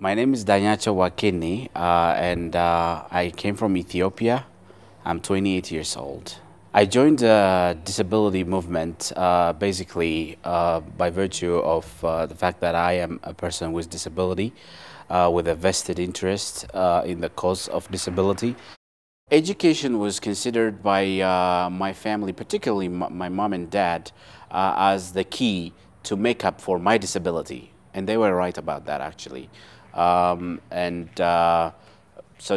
My name is Dagnachew Wakene, and I came from Ethiopia. I'm 28 years old. I joined the disability movement basically by virtue of the fact that I am a person with disability, with a vested interest in the cause of disability. Education was considered by my family, particularly my mom and dad, as the key to make up for my disability. And they were right about that, actually. So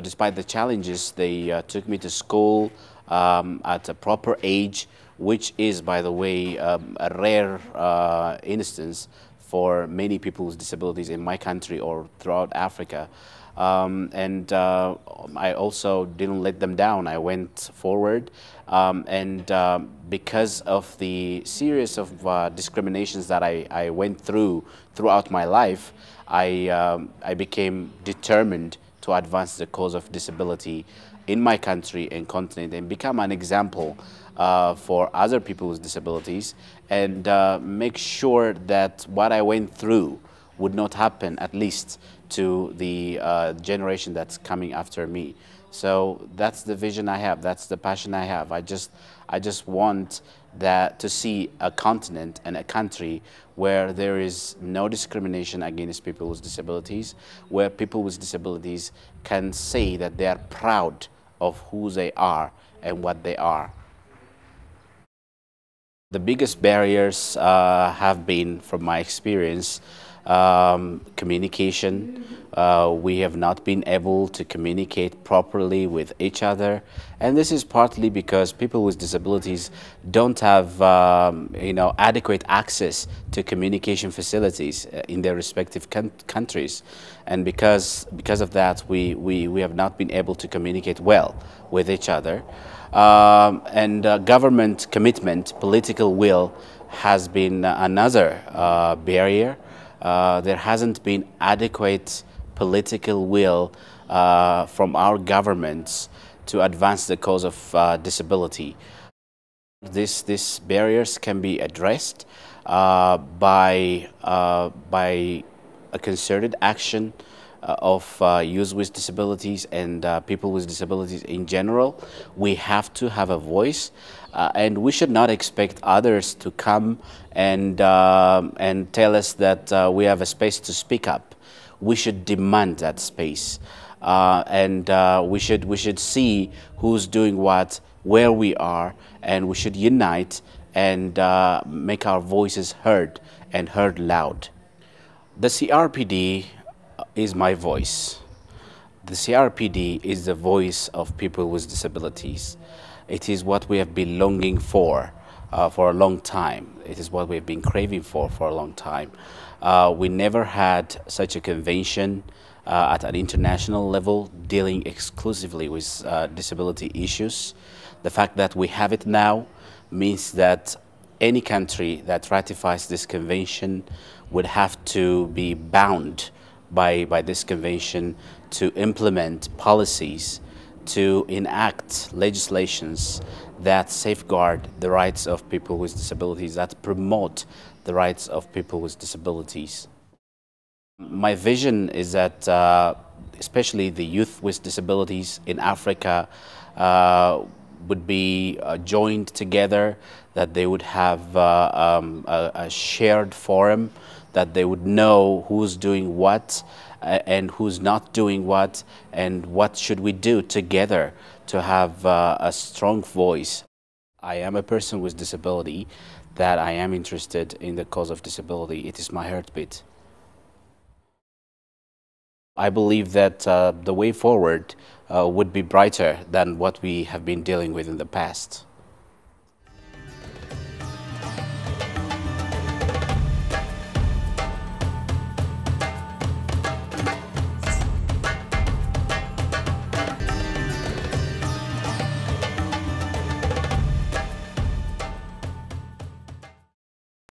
despite the challenges, they took me to school at a proper age, which is, by the way, a rare instance for many people with disabilities in my country or throughout Africa. I also didn't let them down. I went forward, because of the series of discriminations that I went throughout my life, I became determined to advance the cause of disability in my country and continent and become an example for other people with disabilities, and make sure that what I went through would not happen, at least to the generation that's coming after me. So that's the vision I have. That's the passion I have. I just want that to see a continent and a country where there is no discrimination against people with disabilities, where people with disabilities can say that they are proud of who they are and what they are. The biggest barriers have been, from my experience, communication. We have not been able to communicate properly with each other, and this is partly because people with disabilities don't have adequate access to communication facilities in their respective countries, and because of that we have not been able to communicate well with each other. Government commitment, political will has been another barrier. There hasn't been adequate political will from our governments to advance the cause of disability. These barriers can be addressed by a concerted action of youth with disabilities and people with disabilities in general. We have to have a voice, and we should not expect others to come and tell us that we have a space to speak up. We should demand that space, we should see who's doing what, where we are, and we should unite and make our voices heard, and heard loud. The CRPD is my voice. The CRPD is the voice of people with disabilities. It is what we have been longing for a long time. It is what we have been craving for a long time. We never had such a convention at an international level dealing exclusively with disability issues. The fact that we have it now means that any country that ratifies this convention would have to be bound by this convention to implement policies, to enact legislations that safeguard the rights of people with disabilities, that promote the rights of people with disabilities. My vision is that especially the youth with disabilities in Africa would be joined together, that they would have a shared forum, that they would know who's doing what and who's not doing what, and what should we do together to have a strong voice. I am a person with disability, that I am interested in the cause of disability. It is my heartbeat. I believe that the way forward would be brighter than what we have been dealing with in the past.